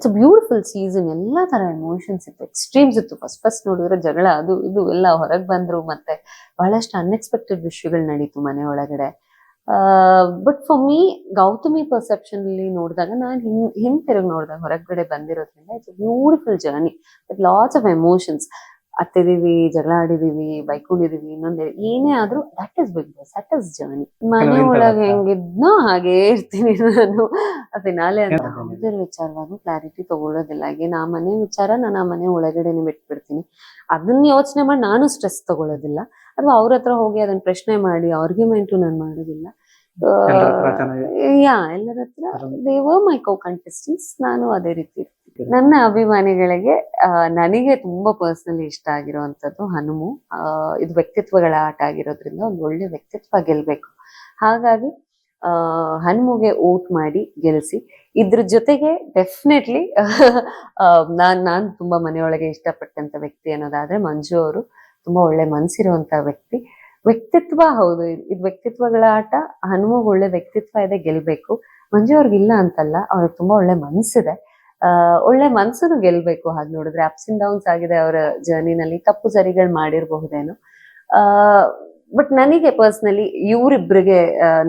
It's beautiful season. ಎಲ್ಲಾ ತರ emotions ಇತ್ತು, ಎಕ್ಸ್ಟ್ರೀಮ್ಸ್ ಇತ್ತು. ಫಸ್ಟ್ ನೋಡಿದ್ರೆ ಜಗಳ ಅದು ಇದು ಎಲ್ಲ ಹೊರಗೆ ಬಂದ್ರು, ಮತ್ತೆ ಬಹಳಷ್ಟು ಅನ್ಎಕ್ಸ್ಪೆಕ್ಟೆಡ್ ವಿಷಯಗಳು ನಡೀತು ಮನೆ ಒಳಗಡೆ. But for me, Gautami perception ಅಲ್ಲಿ ನೋಡಿದಾಗ, ನಾನು ಹಿಂತಿರುಗಿ ನೋಡಿದಾಗ ಹೊರಗಡೆ ಬಂದಿರೋದ್ರಿಂದ it's beautiful journey with lots of emotions. ಹತ್ತಿದೀವಿ, ಜಗಳ ಆಡಿದೀವಿ, ಬೈಕೊಂಡಿದೀವಿ, ಇನ್ನೊಂದೇ ಏನೇ ಆದ್ರೂ that is Bigg Boss, that is journey. ಮನೆ ಒಳಗೆ ಹೆಂಗಿದ್ನೋ ಹಾಗೇ ಇರ್ತೀನಿ ನಾನು. ಫಿನಾಲೆ ಅಂತ ಯಾವುದ್ರ ವಿಚಾರವಾಗೂ ಕ್ಲಾರಿಟಿ ತಗೊಳ್ಳೋದಿಲ್ಲ. ಹಾಗೆ ನಾ ಮನೆ ವಿಚಾರ ನಾನು ಆ ಮನೆ ಒಳಗಡೆನೆ ಬಿಟ್ಬಿಡ್ತೀನಿ. ಅದನ್ನ ಯೋಚನೆ ಮಾಡಿ ನಾನು ಸ್ಟ್ರೆಸ್ ತಗೊಳ್ಳೋದಿಲ್ಲ, ಅಥವಾ ಅವ್ರ ಹತ್ರ ಹೋಗಿ ಅದನ್ನ ಪ್ರಶ್ನೆ ಮಾಡಿ ಆರ್ಗ್ಯುಮೆಂಟು ನಾನು ಮಾಡೋದಿಲ್ಲ. ಎಲ್ಲರ ಹತ್ರ they are my co contestants, ನಾನು ಅದೇ ರೀತಿ ಇರ್ತೀನಿ. ನನ್ನ ಅಭಿಮಾನಿಗಳಿಗೆ ನನಗೆ ತುಂಬಾ ಪರ್ಸನಲಿ ಇಷ್ಟ ಆಗಿರುವಂತದ್ದು ಹನುಮು. ಇದು ವ್ಯಕ್ತಿತ್ವಗಳ ಆಟ ಆಗಿರೋದ್ರಿಂದ ಒಂದು ಒಳ್ಳೆ ವ್ಯಕ್ತಿತ್ವ ಗೆಲ್ಬೇಕು. ಹಾಗಾಗಿ ಹನುಮುಗೆ ವೋಟ್ ಮಾಡಿ ಗೆಲ್ಸಿ. ಇದ್ರ ಜೊತೆಗೆ ಡೆಫಿನೆಟ್ಲಿ ನಾನ್ ತುಂಬಾ ಮನೆಯೊಳಗೆ ಇಷ್ಟಪಟ್ಟಂತ ವ್ಯಕ್ತಿ ಅನ್ನೋದಾದ್ರೆ ಮಂಜು ಅವರು. ತುಂಬಾ ಒಳ್ಳೆ ಮನ್ಸಿರುವಂತ ವ್ಯಕ್ತಿತ್ವ. ಹೌದು, ಇದು ವ್ಯಕ್ತಿತ್ವಗಳ ಆಟ. ಹನುಮಗ್ ಒಳ್ಳೆ ವ್ಯಕ್ತಿತ್ವ ಇದೆ, ಗೆಲ್ಬೇಕು. ಮಂಜು ಅವ್ರಿಗಿಲ್ಲ ಅಂತಲ್ಲ, ಅವ್ರಿಗೆ ತುಂಬಾ ಒಳ್ಳೆ ಮನ್ಸಿದೆ. ಒಳ್ಳೆ ಮನ್ಸನ್ನು ಗೆಲ್ಬೇಕು. ಹಾಗೆ ನೋಡಿದ್ರೆ ಅಪ್ಸ್ ಅಂಡ್ ಡೌನ್ಸ್ ಆಗಿದೆ ಅವರ ಜರ್ನಿನಲ್ಲಿ, ತಪ್ಪು ಸರಿಗಳು ಮಾಡಿರ್ಬಹುದೇನೋ. ಬಟ್ ನನಗೆ ಪರ್ಸನಲಿ ಇವರಿಬ್ಬರಿಗೆ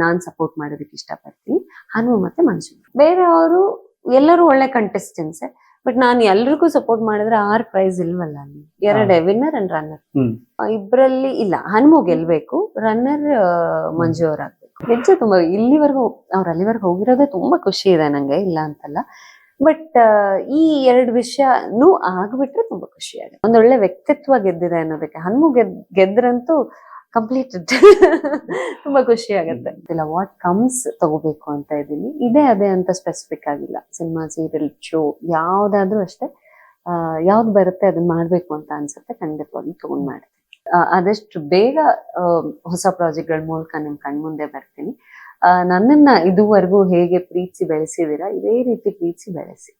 ನಾನ್ ಸಪೋರ್ಟ್ ಮಾಡೋದಕ್ಕೆ ಇಷ್ಟಪಡ್ತೀನಿ, ಹನುಮ ಮತ್ತೆ ಮಂಜು. ಬೇರೆಯವರು ಎಲ್ಲರೂ ಒಳ್ಳೆ ಕಂಟೆಸ್ಟೆಂಟ್ಸೆ, ಬಟ್ ನಾನು ಎಲ್ರಿಗೂ ಸಪೋರ್ಟ್ ಮಾಡಿದ್ರೆ 6 ಪ್ರೈಸ್ ಇಲ್ವಲ್ಲ ಅಲ್ಲಿ. 2 ವಿನ್ನರ್ ಅಂಡ್ ರನ್ನರ್. ಇಬ್ರಲ್ಲಿ ಇಲ್ಲ, ಹನುಮು ಗೆಲ್ಬೇಕು, ರನ್ನರ್ ಮಂಜು ಅವ್ರಾಗ್ಬೇಕು. ನಿಜ ತುಂಬಾ ಅಲ್ಲಿವರೆಗೂ ಹೋಗಿರೋದೇ ತುಂಬಾ ಖುಷಿ ಇದೆ ನಂಗೆ, ಇಲ್ಲ ಅಂತಲ್ಲ. ಬಟ್ ಈ 2 ವಿಷಯನೂ ಆಗ್ಬಿಟ್ರೆ ತುಂಬಾ ಖುಷಿ ಆಗುತ್ತೆ. ಒಂದೊಳ್ಳೆ ವ್ಯಕ್ತಿತ್ವ ಗೆದ್ದಿದೆ ಅನ್ನೋದಕ್ಕೆ ಹನುಮು ಗೆದ್ರಂತೂ ಕಂಪ್ಲೀಟೆಡ್. ತುಂಬಾ ಖುಷಿ ಆಗುತ್ತೆ. ಇಲ್ಲ ವಾಟ್ ಕಮ್ಸ್ ತಗೋಬೇಕು ಅಂತ ಇದ್ದೀನಿ. ಅದೇ ಅಂತ ಸ್ಪೆಸಿಫಿಕ್ ಆಗಿಲ್ಲ. ಸಿನಿಮಾ, ಸೀರಿಯಲ್, ಶೋ ಯಾವ್ದಾದ್ರೂ ಅಷ್ಟೇ, ಯಾವ್ದು ಬರುತ್ತೆ ಅದನ್ನ ಮಾಡ್ಬೇಕು ಅಂತ ಅನ್ಸುತ್ತೆ, ಖಂಡಿತವಾಗಿ ತಗೊಂಡ್ ಮಾಡ್ತೀನಿ. ಆದಷ್ಟು ಬೇಗ ಹೊಸ ಪ್ರಾಜೆಕ್ಟ್ಗಳ ಮೂಲಕ ನಿಮ್ ಕಣ್ಮುಂದೆ ಬರ್ತೀನಿ. ನನ್ನನ್ನ ಇದುವರೆಗೂ ಹೇಗೆ ಪ್ರೀತಿಸಿ ಬೆಳೆಸಿದೀರಾ, ಇದೇ ರೀತಿ ಪ್ರೀತಿಸಿ ಬೆಳೆಸಿ.